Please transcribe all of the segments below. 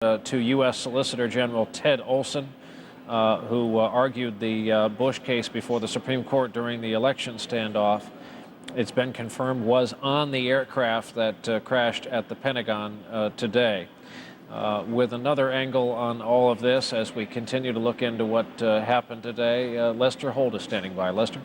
To U.S. Solicitor General Ted Olson, who argued the Bush case before the Supreme Court during the election standoff. It's been confirmed was on the aircraft that crashed at the Pentagon today. With another angle on all of this, as we continue to look into what happened today, Lester Holt is standing by. Lester?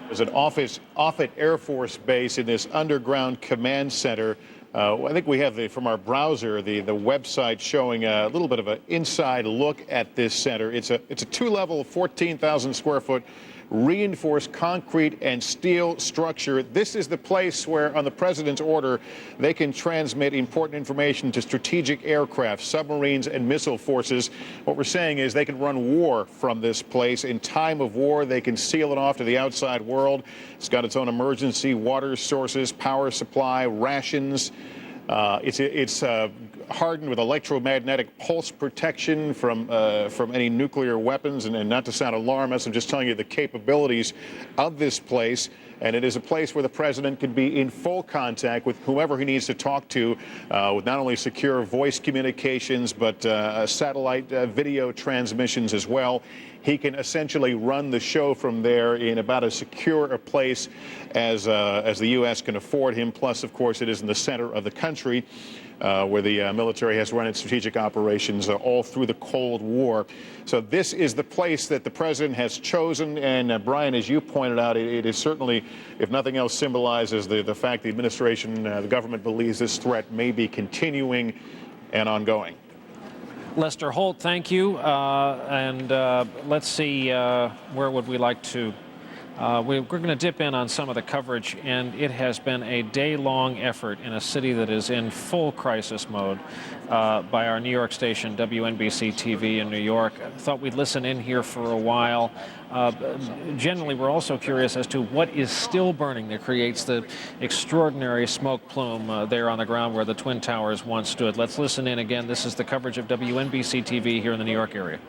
There's an office off at Air Force Base in this underground command center. I think we have from our browser the website showing a little bit of an inside look at this center. It's a two-level, 14,000 square foot reinforced concrete and steel structure. This is the place where, on the president's order, they can transmit important information to strategic aircraft, submarines, and missile forces. What we're saying is they can run war from this place. In time of war, they can seal it off to the outside world. It's got its own emergency water sources, power supply, rations. It's hardened with electromagnetic pulse protection from any nuclear weapons. And not to sound alarmist, I'm just telling you the capabilities of this place. And it is a place where the president can be in full contact with whomever he needs to talk to, with not only secure voice communications, but satellite video transmissions as well. He can essentially run the show from there in about as secure a place as the U.S. can afford him. Plus, of course, it is in the center of the country, where the military has run its strategic operations all through the Cold War. So this is the place that the president has chosen. And Brian, as you pointed out, it is certainly, if nothing else, symbolizes the fact the administration, the government believes this threat may be continuing and ongoing. Lester Holt, thank you. Let's see, where would we like to? We're going to dip in on some of the coverage, and it has been a day-long effort in a city that is in full crisis mode by our New York station, WNBC TV in New York. I thought we'd listen in here for a while. Generally, we're also curious as to what is still burning that creates the extraordinary smoke plume there on the ground where the Twin Towers once stood. Let's listen in again. This is the coverage of WNBC TV here in the New York area.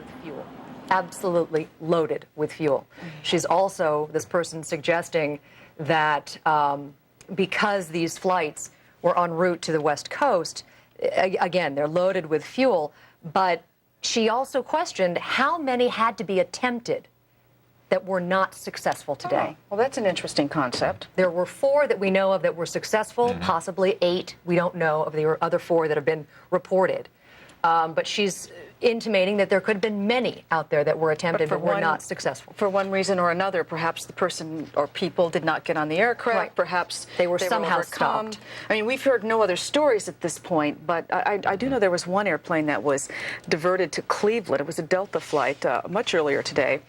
Absolutely loaded with fuel. She's also, this person, suggesting that because these flights were en route to the West Coast, again, they're loaded with fuel, but she also questioned how many had to be attempted that were not successful today. Oh, well, that's an interesting concept. There were 4 that we know of that were successful, possibly 8 we don't know of the other 4 that have been reported. But she's intimating that there could have been many out there that were attempted but were not successful. For one reason or another, perhaps the person or people did not get on the aircraft, right. Perhaps they were somehow overcome. stopped. I mean, we've heard no other stories at this point, but I do know there was one airplane that was diverted to Cleveland. It was a Delta flight much earlier today.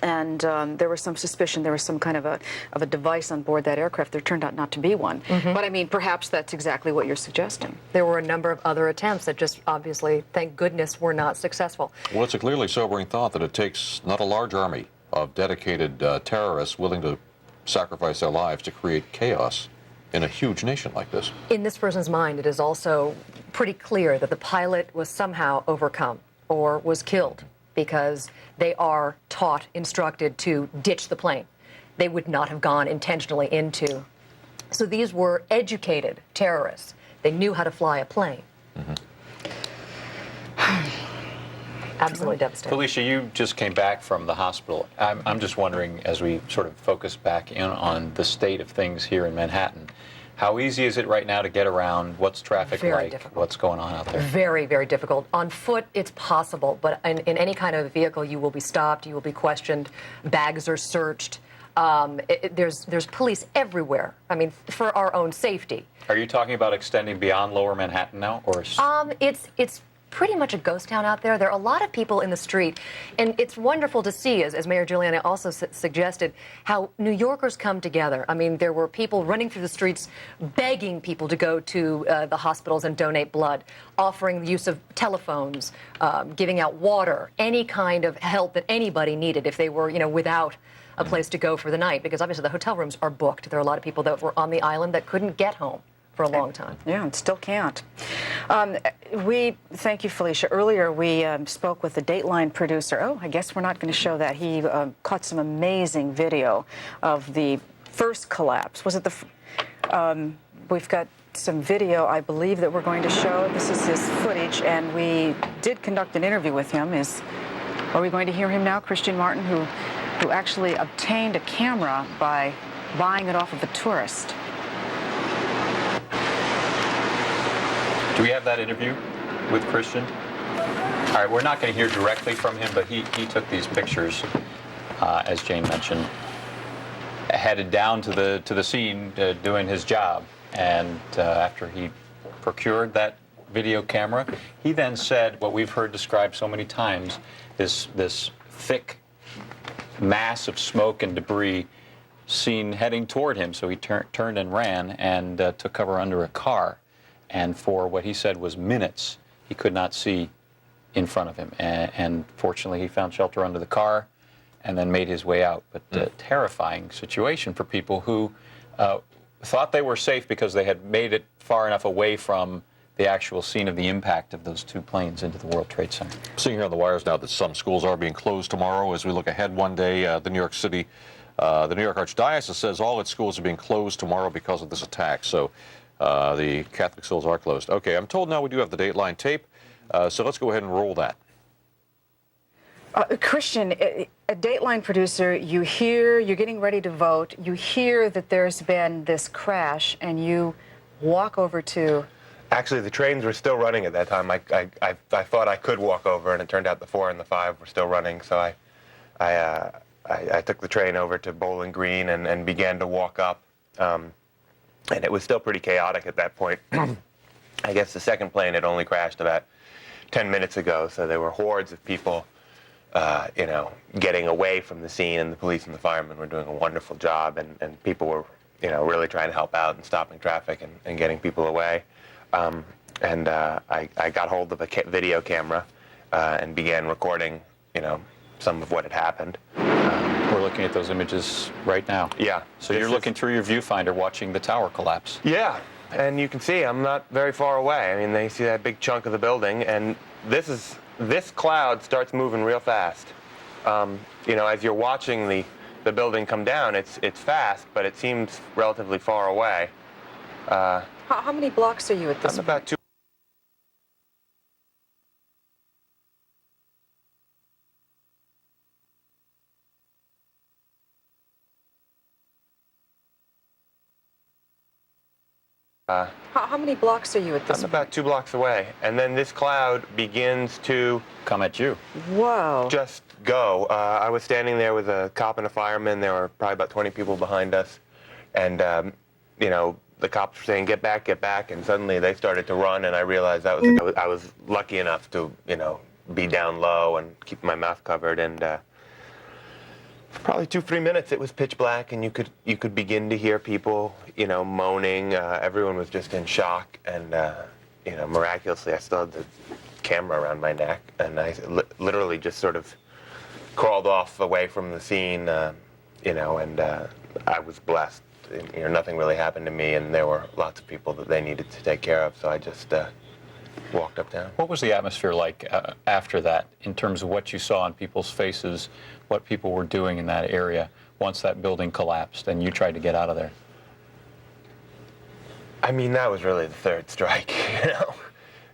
And there was some suspicion there was some kind of a device on board that aircraft. There turned out not to be one. But I mean, perhaps that's exactly what you're suggesting. There were a number of other attempts that just obviously, thank goodness, were not successful. Well, it's a clearly sobering thought that it takes not a large army of dedicated terrorists willing to sacrifice their lives to create chaos in a huge nation like this. In this person's mind, it is also pretty clear that the pilot was somehow overcome or was killed, because they are taught, instructed to ditch the plane. They would not have gone intentionally into. So these were educated terrorists. They knew how to fly a plane. Absolutely devastating. Felicia, you just came back from the hospital. I'm just wondering, as we sort of focus back in on the state of things here in Manhattan, how easy is it right now to get around? What's traffic like? Difficult. What's going on out there? Very, very difficult. On foot, it's possible, but in any kind of vehicle, you will be stopped, you will be questioned, bags are searched. There's police everywhere. I mean, for our own safety. Are you talking about extending beyond Lower Manhattan now, or? It's pretty much a ghost town out there. There are a lot of people in the street, and it's wonderful to see, as Mayor Giuliani also suggested, how New Yorkers come together. I mean, there were people running through the streets begging people to go to the hospitals and donate blood, offering the use of telephones, giving out water, any kind of help that anybody needed if they were, without a place to go for the night, because obviously the hotel rooms are booked. There are a lot of people that were on the island that couldn't get home for a long time. Yeah, and still can't. We thank you, Felicia. Earlier, we spoke with the Dateline producer. Oh, I guess we're not going to show that. He caught some amazing video of the first collapse. Was it the? We've got some video, I believe, that we're going to show. This is his footage, and we did conduct an interview with him. Are we going to hear him now? Christian Martin, who actually obtained a camera by buying it off of a tourist. Do we have that interview with Christian? All right, we're not going to hear directly from him, but he took these pictures, as Jane mentioned, headed down to the scene doing his job. And after he procured that video camera, he then said what we've heard described so many times, this thick mass of smoke and debris seen heading toward him. So he turned and ran and took cover under a car. And for what he said was minutes, he could not see in front of him. And fortunately, he found shelter under the car and then made his way out. But terrifying situation for people who thought they were safe because they had made it far enough away from the actual scene of the impact of those two planes into the World Trade Center. Seeing here on the wires now that some schools are being closed tomorrow as we look ahead one day. The New York Archdiocese says all its schools are being closed tomorrow because of this attack. So the Catholic schools are closed. Okay, I'm told now we do have the Dateline tape, so let's go ahead and roll that. Christian, a Dateline producer, you're getting ready to vote, you hear that there's been this crash, and you walk over to... Actually, the trains were still running at that time. I thought I could walk over, and it turned out the 4 and the 5 were still running, so I took the train over to Bowling Green and began to walk up. And it was still pretty chaotic at that point. I guess the second plane had only crashed about 10 minutes ago, so there were hordes of people, getting away from the scene, and the police and the firemen were doing a wonderful job, and people were, really trying to help out and stopping traffic and getting people away. I got hold of a video camera and began recording, some of what had happened. We're looking at those images right now. Yeah. So you're looking through your viewfinder watching the tower collapse. Yeah, and you can see I'm not very far away. I mean, they see that big chunk of the building, and this cloud starts moving real fast. As you're watching the building come down, it's fast, but it seems relatively far away. How many blocks are you at this I'm about 2. How many blocks are you at this I'm about 2 blocks away, and then this cloud begins to Come at you. Whoa. just go. I was standing there with a cop and a fireman. There were probably about 20 people behind us, and the cops were saying, "Get back, get back," and suddenly they started to run, and I realized I was lucky enough to be down low and keep my mouth covered, and for probably 2-3 minutes it was pitch black, and you could begin to hear people moaning. Everyone was just in shock, and miraculously I still had the camera around my neck, and I literally just sort of crawled off away from the scene, and I was blessed. Nothing really happened to me, and there were lots of people that they needed to take care of, so I just walked uptown. What was the atmosphere like after that, in terms of what you saw on people's faces, what people were doing in that area once that building collapsed and you tried to get out of there? I mean, that was really the third strike,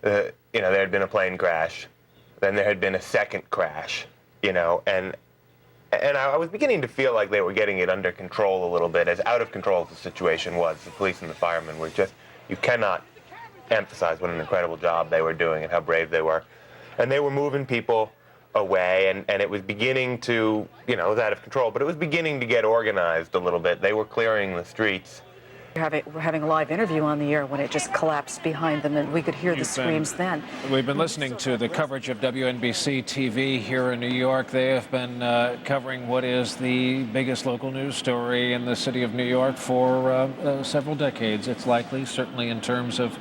there had been a plane crash, then there had been a second crash, and I was beginning to feel like they were getting it under control a little bit, as out of control as the situation was. The police and the firemen were you cannot emphasize what an incredible job they were doing and how brave they were. And they were moving people away, and it was beginning to, it was out of control, but it was beginning to get organized a little bit. They were clearing the streets. We're having a live interview on the air when it just collapsed behind them, and we could hear the screams then. We've been listening to the coverage of WNBC TV here in New York. They have been covering what is the biggest local news story in the city of New York for several decades. It's likely, certainly in terms of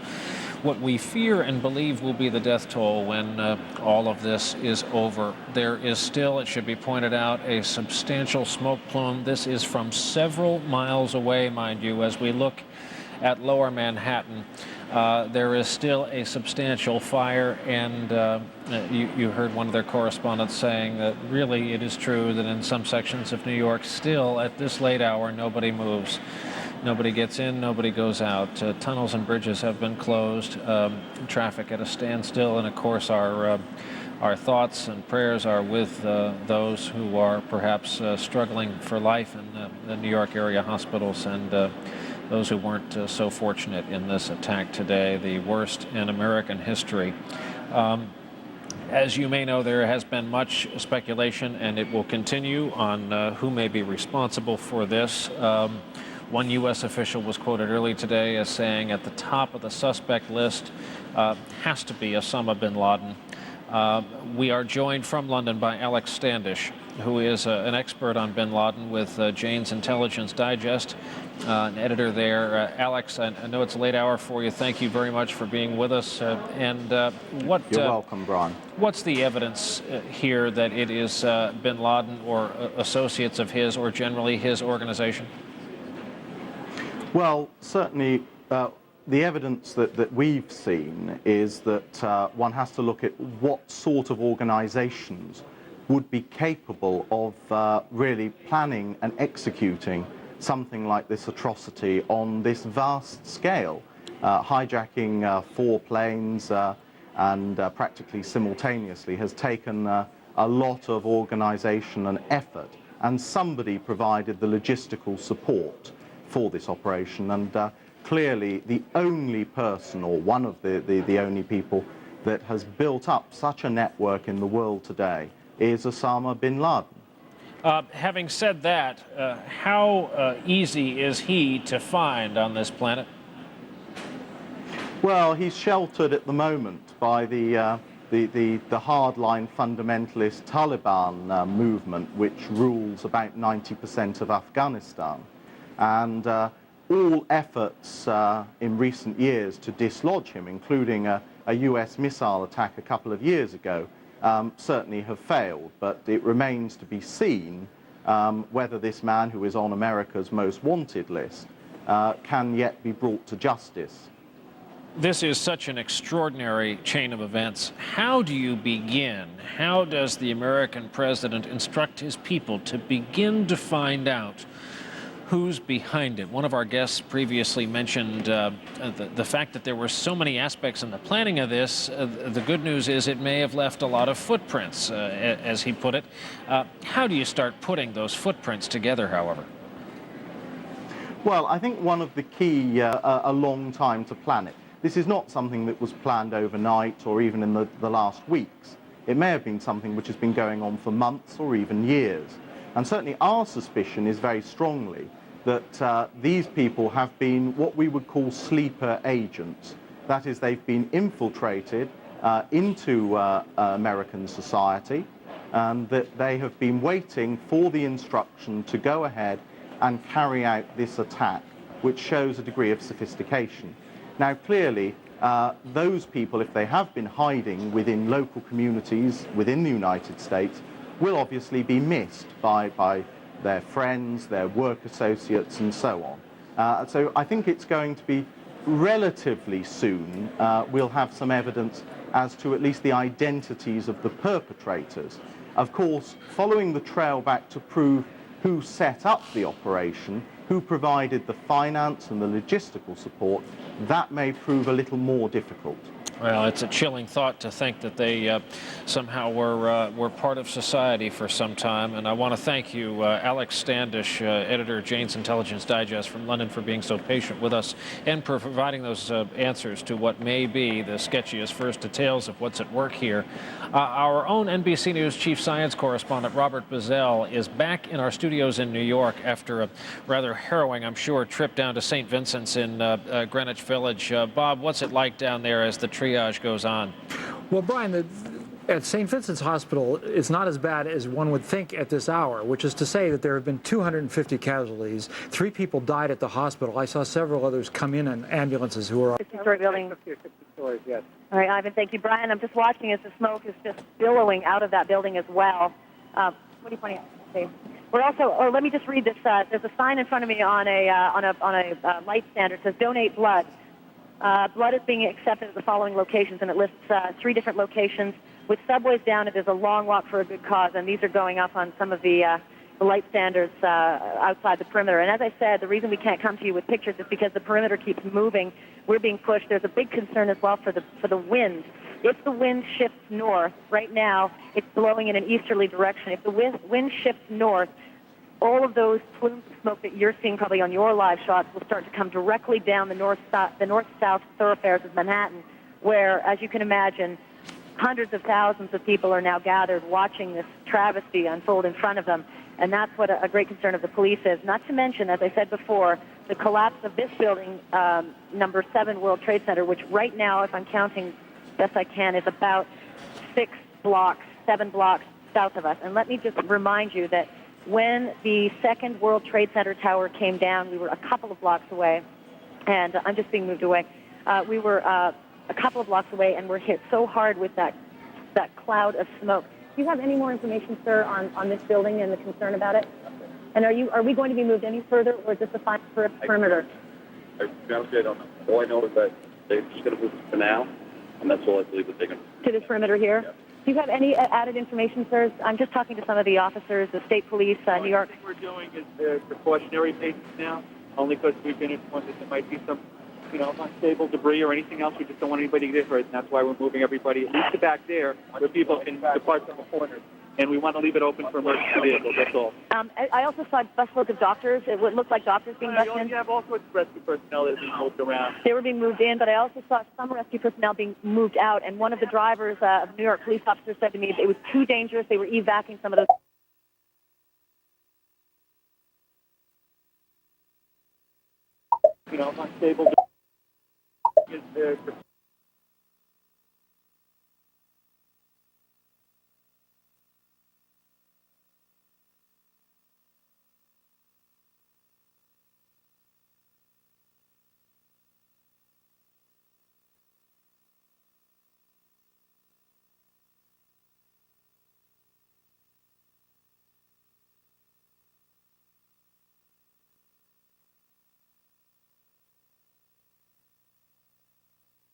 what we fear and believe will be the death toll when all of this is over. There is still, it should be pointed out, a substantial smoke plume. This is from several miles away, mind you, as we look at lower Manhattan. There is still a substantial fire, and you heard one of their correspondents saying that really it is true that in some sections of New York still at this late hour nobody moves. Nobody gets in, nobody goes out. Tunnels and bridges have been closed, traffic at a standstill, and of course our thoughts and prayers are with those who are perhaps struggling for life in the New York area hospitals, and those who weren't so fortunate in this attack today, the worst in American history. As you may know, there has been much speculation, and it will continue, on who may be responsible for this. One U.S. official was quoted early today as saying at the top of the suspect list has to be Osama bin Laden. We are joined from London by Alex Standish, who is an expert on bin Laden with Jane's Intelligence Digest, an editor there. Alex, I know it's a late hour for you. Thank you very much for being with us. You're welcome, Brian. What's the evidence here that it is bin Laden or associates of his, or generally his organization? Well, certainly the evidence that we've seen is that one has to look at what sort of organizations would be capable of really planning and executing something like this atrocity on this vast scale, hijacking 4 planes and practically simultaneously has taken a lot of organization and effort, and somebody provided the logistical support for this operation, and clearly the only person, or one of the only people, that has built up such a network in the world today is Osama bin Laden. Having said that, how easy is he to find on this planet? Well, he's sheltered at the moment by the hardline fundamentalist Taliban movement, which rules about 90% of Afghanistan. And all efforts in recent years to dislodge him, including a US missile attack a couple of years ago, certainly have failed. But it remains to be seen whether this man, who is on America's most wanted list, can yet be brought to justice. This is such an extraordinary chain of events. How do you begin? How does the American president instruct his people to begin to find out who's behind it? One of our guests previously mentioned the fact that there were so many aspects in the planning of this. The good news is it may have left a lot of footprints, as he put it. How do you start putting those footprints together, however? Well, I think one of the key, a long time to plan it. This is not something that was planned overnight or even in the last weeks. It may have been something which has been going on for months or even years. And certainly our suspicion is very strongly that these people have been what we would call sleeper agents. That is, they've been infiltrated into American society, and that they have been waiting for the instruction to go ahead and carry out this attack, which shows a degree of sophistication. Now, clearly, those people, if they have been hiding within local communities within the United States, will obviously be missed by their friends, their work associates, and so on. So I think it's going to be relatively soon we'll have some evidence as to at least the identities of the perpetrators. Of course, following the trail back to prove who set up the operation, who provided the finance and the logistical support, that may prove a little more difficult. Well, it's a chilling thought to think that they somehow were part of society for some time. And I want to thank you, Alex Standish, editor of Jane's Intelligence Digest from London, for being so patient with us and for providing those answers to what may be the sketchiest first details of what's at work here. Our own NBC News chief science correspondent, Robert Bazell, is back in our studios in New York after a rather harrowing, I'm sure, trip down to St. Vincent's in Greenwich Village. Bob, what's it like down there as the triage goes on? Well, Brian, at St. Vincent's Hospital, it's not as bad as one would think at this hour, which is to say that there have been 250 casualties. 3 people died at the hospital. I saw several others come in ambulances who were... 50-story building. 50 stories, yes. All right, Ivan, thank you. Brian, I'm just watching as the smoke is just billowing out of that building as well. What are you pointing at? Okay. We're also, let me just read this. There's a sign in front of me on a light stand. It says, donate blood. Blood is being accepted at the following locations, and it lists 3 different locations. With subways down, it is a long walk for a good cause, and these are going up on some of the light standards outside the perimeter. And as I said, the reason we can't come to you with pictures is because the perimeter keeps moving. We're being pushed. There's a big concern as well for the wind. If the wind shifts north, right now it's blowing in an easterly direction. If the wind shifts north, all of those plumes of smoke that you're seeing probably on your live shots will start to come directly down the north-south thoroughfares of Manhattan, where, as you can imagine, hundreds of thousands of people are now gathered watching this travesty unfold in front of them. And that's what a great concern of the police is. Not to mention, as I said before, the collapse of this building, number 7 World Trade Center, which right now, if I'm counting best I can, is about 7 blocks south of us. And let me just remind you that when the 2nd World Trade Center tower came down, we were a couple of blocks away, and I'm just being moved away. We were a couple of blocks away, and were hit so hard with that cloud of smoke. Do you have any more information, sir, on this building and the concern about it? And are we going to be moved any further, or is this a final perimeter? I don't know. All I know is that they're just going to move us for now, and that's all I believe that they're going to do. To this perimeter here? Yeah. Do you have any added information, sir? I'm just talking to some of the officers, the state police, New York. What we're doing is precautionary basis now, only because we've been informed that there might be some, unstable debris or anything else. We just don't want anybody to get hurt, and that's why we're moving everybody at least to back there where people can depart from the corner. And we want to leave it open for emergency vehicles, that's all. I also saw busloads of doctors. It would look like doctors being rushed in. You have all sorts of rescue personnel that are being moved around. They were being moved in, but I also saw some rescue personnel being moved out. And one of the drivers of New York police officers said to me it was too dangerous. They were evacuating some of those. Unstable debris.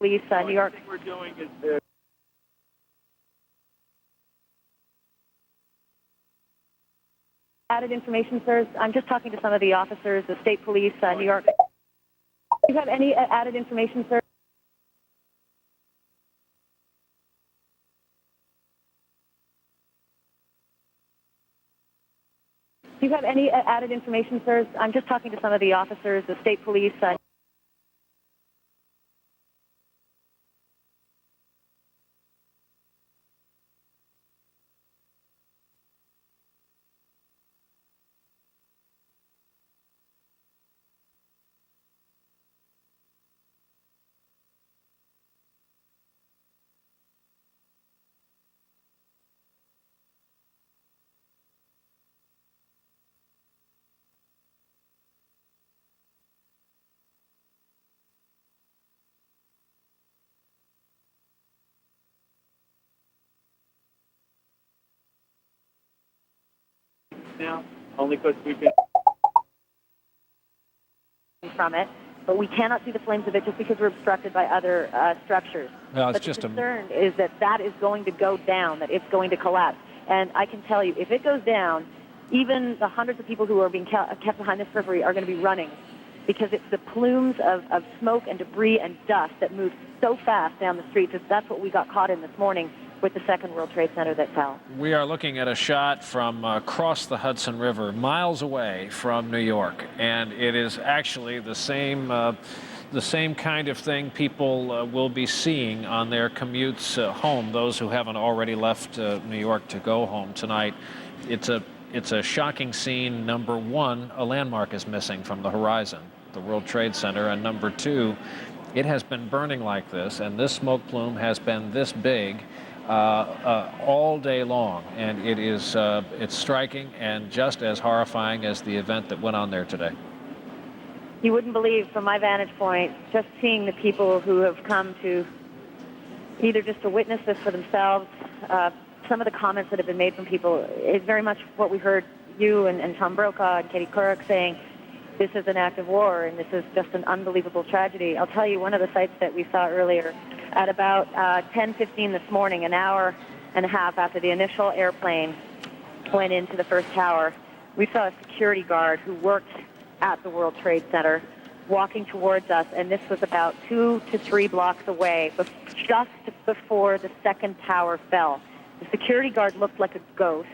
Police, New York. What we're doing is added information, sir. I'm just talking to some of the officers, the state police, New York. Do you have any added information, sir? Do you have any added information, sir? I'm just talking to some of the officers, the state police. now, only because we've been from it, but we cannot see the flames of it just because we're obstructed by other structures. No, it's but just the concern is that is going to go down, that it's going to collapse. And I can tell you, if it goes down, even the hundreds of people who are being kept behind this periphery are going to be running, because it's the plumes of smoke and debris and dust that move so fast down the streets. That's what we got caught in this morning with the 2nd World Trade Center that fell. We are looking at a shot from across the Hudson River, miles away from New York, and it is actually the same kind of thing people will be seeing on their commutes home, those who haven't already left New York to go home tonight. It's a shocking scene. Number one, a landmark is missing from the horizon, the World Trade Center, and number two, it has been burning like this, and this smoke plume has been this big all day long, and it's striking and just as horrifying as the event that went on there today. You wouldn't believe, from my vantage point, just seeing the people who have come to either just to witness this for themselves. Some of the comments that have been made from people is very much what we heard you and Tom Brokaw and Katie Couric saying. This is an act of war, and this is just an unbelievable tragedy. I'll tell you, one of the sites that we saw earlier, at about 10:15 this morning, an hour and a half after the initial airplane went into the first tower, we saw a security guard who worked at the World Trade Center walking towards us, and this was about 2 to 3 blocks away, just before the second tower fell. The security guard looked like a ghost.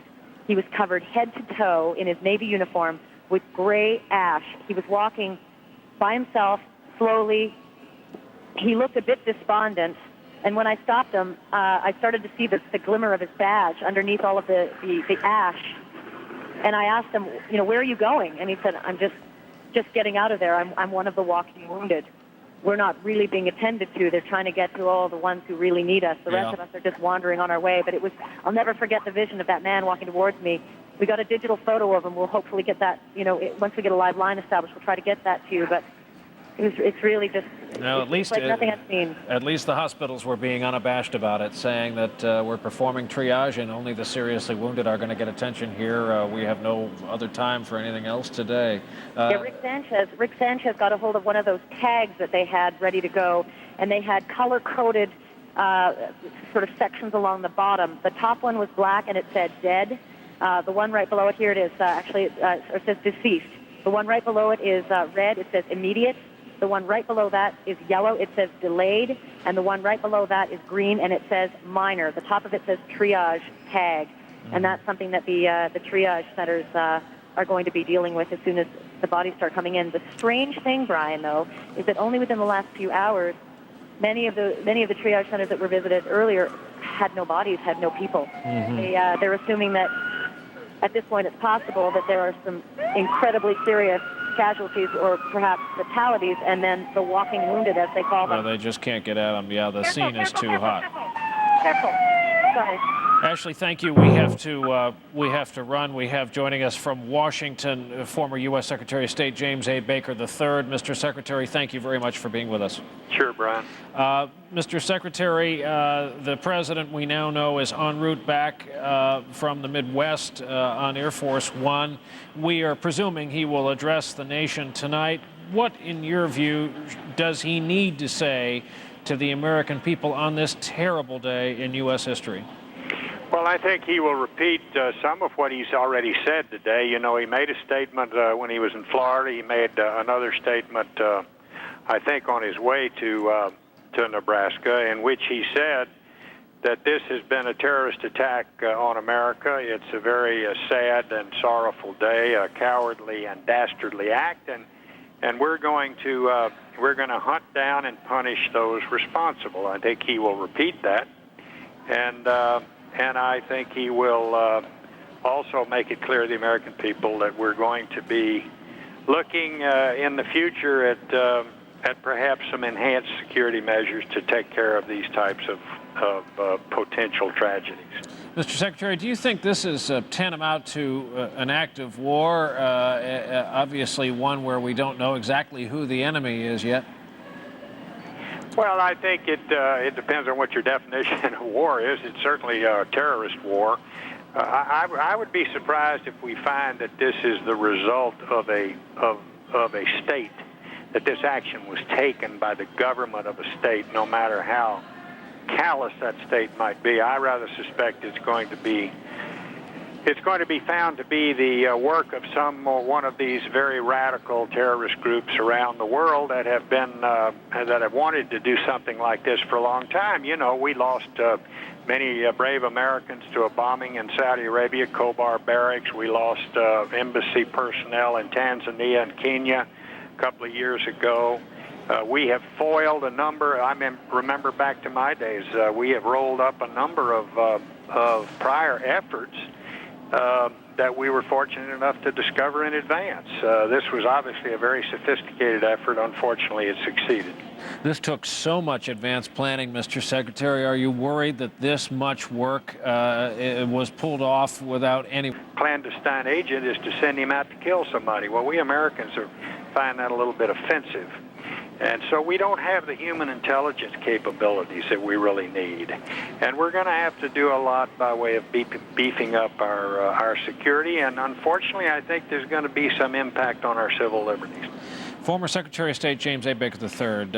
He was covered head to toe in his Navy uniform with gray ash. He was walking by himself, slowly. He looked a bit despondent, and when I stopped him, I started to see the glimmer of his badge underneath all of the ash. And I asked him, where are you going? And he said, I'm just getting out of there. I'm one of the walking wounded. We're not really being attended to. They're trying to get to all the ones who really need us. The rest of us are just wandering on our way. But I'll never forget the vision of that man walking towards me. We got a digital photo of him. We'll hopefully get that, once we get a live line established, we'll try to get that to you. But it's really just, it's like nothing I've seen. At least the hospitals were being unabashed about it, saying that we're performing triage and only the seriously wounded are going to get attention here. We have no other time for anything else today. Rick Sanchez got a hold of one of those tags that they had ready to go, and they had color-coded sort of sections along the bottom. The top one was black, and it said dead. The one right below it, here it is, it says deceased. The one right below it is red, it says immediate. The one right below that is yellow, it says delayed, and the one right below that is green, and it says minor. The top of it says triage tag, and that's something that the triage centers are going to be dealing with as soon as the bodies start coming in. The strange thing, Brian, though, is that only within the last few hours, many of the triage centers that were visited earlier had no bodies, had no people. They're assuming that at this point it's possible that there are some incredibly serious casualties or perhaps fatalities, and then the walking wounded, as they call them. Well, they just can't get at them. Yeah, the scene is too hot. Careful. Sorry. Ashley, thank you. We have to run. We have joining us from Washington, former U.S. Secretary of State James A. Baker III. Mr. Secretary, thank you very much for being with us. Sure, Brian. Mr. Secretary, the president we now know is en route back from the Midwest on Air Force One. We are presuming he will address the nation tonight. What, in your view, does he need to say to the American people on this terrible day in U.S. history? Well, I think he will repeat some of what he's already said today. He made a statement when he was in Florida. He made another statement, I think, on his way to Nebraska, in which he said that this has been a terrorist attack on America. It's a very sad and sorrowful day, a cowardly and dastardly act, and we're going to hunt down and punish those responsible. I think he will repeat that, and I think he will also make it clear to the American people that we're going to be looking in the future at perhaps some enhanced security measures to take care of these types of potential tragedies. Mr. Secretary, do you think this is tantamount to an act of war, obviously one where we don't know exactly who the enemy is yet? Well, I think it depends on what your definition of war is. It's certainly a terrorist war. I would be surprised if we find that this is the result of a state, that this action was taken by the government of a state, no matter how callous that state might be. I rather suspect it's going to be found to be the work of one of these very radical terrorist groups around the world that have wanted to do something like this for a long time. We lost many brave Americans to a bombing in Saudi Arabia, Khobar barracks. We lost embassy personnel in Tanzania and Kenya a couple of years ago. We have foiled a number. I remember back to my days. We have rolled up a number of prior efforts that we were fortunate enough to discover in advance. This was obviously a very sophisticated effort. Unfortunately, it succeeded. This took so much advanced planning, Mr. Secretary. Are you worried that this much work was pulled off without any clandestine agent is to send him out to kill somebody? Well, we Americans find that a little bit offensive. And so we don't have the human intelligence capabilities that we really need. And we're going to have to do a lot by way of beefing up our security. And unfortunately, I think there's going to be some impact on our civil liberties. Former Secretary of State James A. Baker III.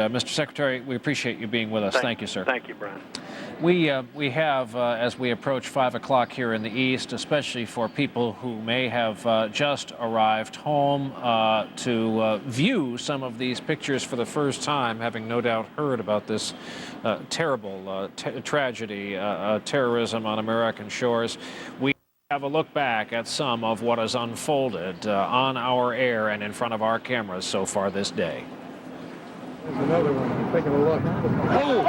Mr. Secretary, we appreciate you being with us. Thank you, sir. Thank you, Brian. We have, as we approach 5 o'clock here in the East, especially for people who may have just arrived home to view some of these pictures for the first time, having no doubt heard about this terrible tragedy, terrorism on American shores. We have a look back at some of what has unfolded on our air and in front of our cameras so far this day. There's another one. I'm taking a look. Oh my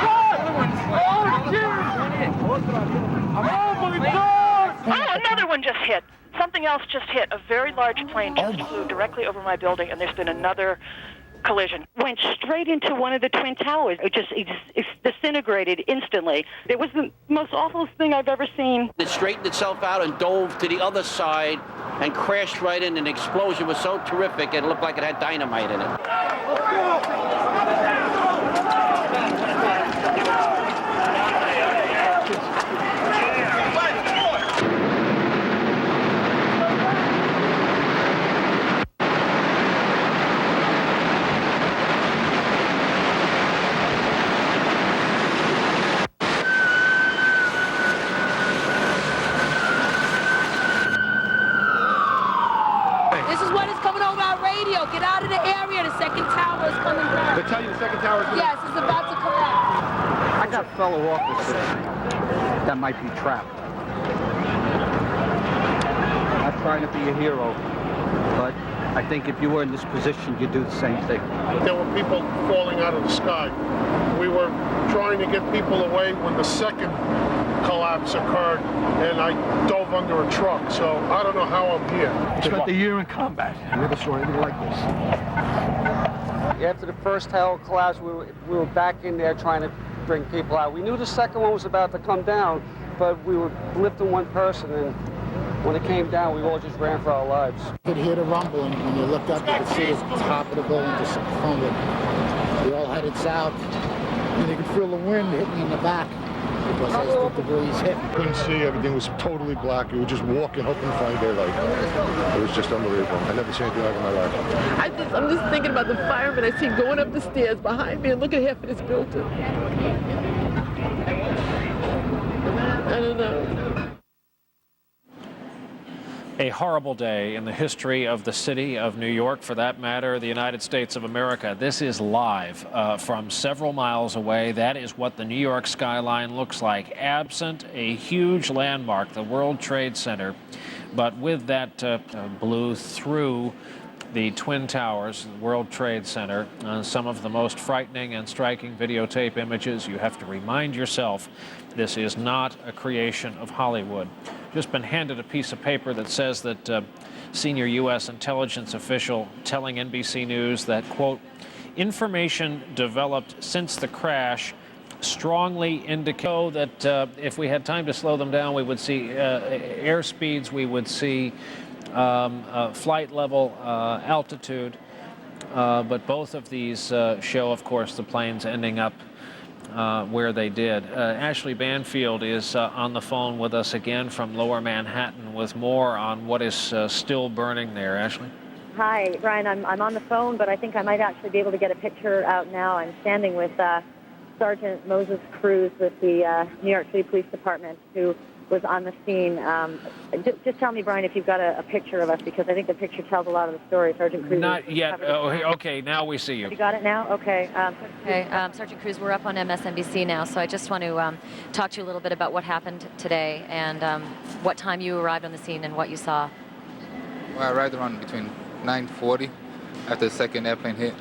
God! Oh, Jesus! Oh, my God! Oh, another one just hit. Something else just hit. A very large plane just flew directly over my building, and there's been another collision. Went straight into one of the Twin Towers. It just disintegrated instantly. It was the most awful thing I've ever seen. It straightened itself out and dove to the other side and crashed right in. An explosion was so terrific, it looked like it had dynamite in it. This is what is coming over our radio. Get out of the area. The second tower is coming down. They tell you the second tower is Yes, it's about to collapse. I got fellow officers that might be trapped. I'm not trying to be a hero, but I think if you were in this position, you'd do the same thing. There were people falling out of the sky. We were trying to get people away when the second collapse occurred, and I dove under a truck. So I don't know how I'm here. I spent a year in combat. I never saw anything like this. After the first tower collapsed, we were back in there trying to bring people out. We knew the second one was about to come down, but we were lifting one person, and when it came down, we all just ran for our lives. You could hear the rumbling. When you looked up, you could see the top of the building just crumbling. We all headed south, and you could feel the wind hitting in the back because as the debris hit. Couldn't see. Everything was totally black. We were just walking, hoping to find daylight. It was just unbelievable. I never seen anything like it in my life. I'm just thinking about the firemen I see going up the stairs behind me and look at half of this building. I don't know. A horrible day in the history of the city of New York, for that matter, the United States of America. This is live from several miles away. That is what the New York skyline looks like, absent a huge landmark, the World Trade Center. But with that blew through the Twin Towers, the World Trade Center, some of the most frightening and striking videotape images. You have to remind yourself this is not a creation of Hollywood. Just been handed a piece of paper that says that senior U.S. intelligence official telling NBC News that, quote, information developed since the crash strongly indicate that if we had time to slow them down, we would see air speeds, we would see flight level, altitude. But both of these show, of course, the planes ending up where they did. Ashley Banfield is on the phone with us again from Lower Manhattan with more on what is still burning there. Ashley? Hi, Brian. I'm on the phone, but I think I might actually be able to get a picture out now. I'm standing with Sergeant Moses Cruz with the New York City Police Department, who was on the scene. Just tell me, Brian, if you've got a picture of us, because I think the picture tells a lot of the story. Sergeant Cruz. Not yet. Oh, okay, now we see you. You got it now? Okay. Sergeant Cruz, we're up on MSNBC now, so I just want to talk to you a little bit about what happened today and what time you arrived on the scene and what you saw. Well, I arrived around between 9:40 after the second airplane hit.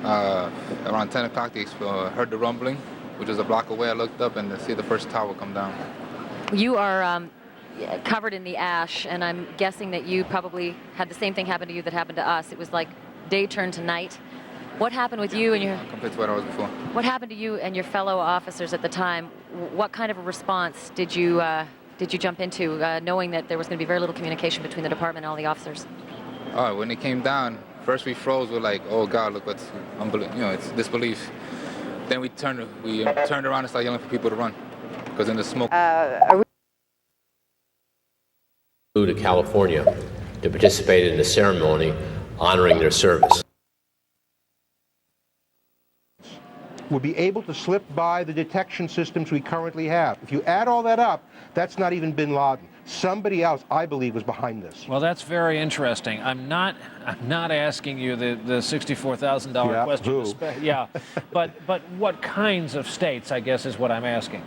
Around 10 o'clock, they heard the rumbling, which was a block away. I looked up and see the first tower come down. You are covered in the ash, and I'm guessing that you probably had the same thing happen to you that happened to us. It was like day turned to night. What happened with you and your... Compared to what I was before. What happened to you and your fellow officers at the time? What kind of a response did you jump into, knowing that there was going to be very little communication between the department and all the officers? Oh, when it came down, first we froze. We're like, "Oh God, look what's unbelievable!" It's disbelief. Then we turned around and started yelling for people to run, because in the smoke. To California to participate in a ceremony honoring their service. would be able to slip by the detection systems we currently have. If you add all that up, that's not even bin Laden. Somebody else, I believe, was behind this. Well, that's very interesting. I'm not asking you the $64,000 question. Yeah, but what kinds of states, I guess, is what I'm asking.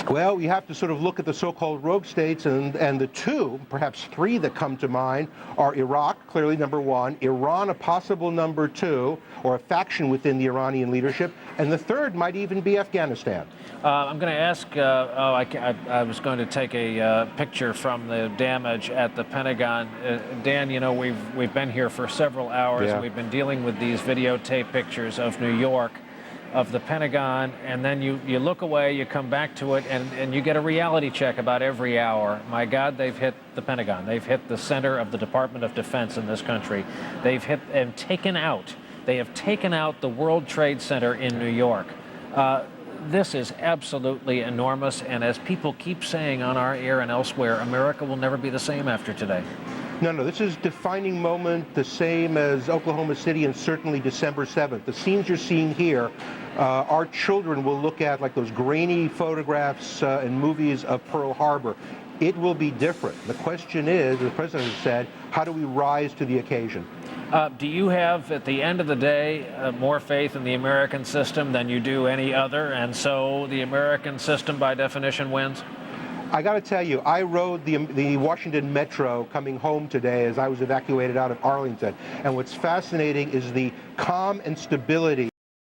Well, you have to sort of look at the so-called rogue states, and the two, perhaps three that come to mind are Iraq, clearly number one, Iran, a possible number two, or a faction within the Iranian leadership, and the third might even be Afghanistan. I'm going to ask, I was going to take a picture from the damage at the Pentagon. Dan, you know, we've been here for several hours. Yeah. We've been dealing with these videotape pictures of New York, of the Pentagon, and then you look away, you come back to it, and you get a reality check about every hour. My God, they've hit the Pentagon. They've hit the center of the Department of Defense in this country. They've hit and taken out. They have taken out the World Trade Center in New York. This is absolutely enormous, and as people keep saying on our air and elsewhere, America will never be the same after today. No, this is a defining moment, the same as Oklahoma City and certainly December 7th. The scenes you're seeing here, our children will look at like those grainy photographs and movies of Pearl Harbor. It will be different. The question is, the president has said, how do we rise to the occasion? Do you have, at the end of the day, more faith in the American system than you do any other, and so the American system, by definition, wins? I got to tell you, I rode the Washington Metro coming home today as I was evacuated out of Arlington, and what's fascinating is the calm and stability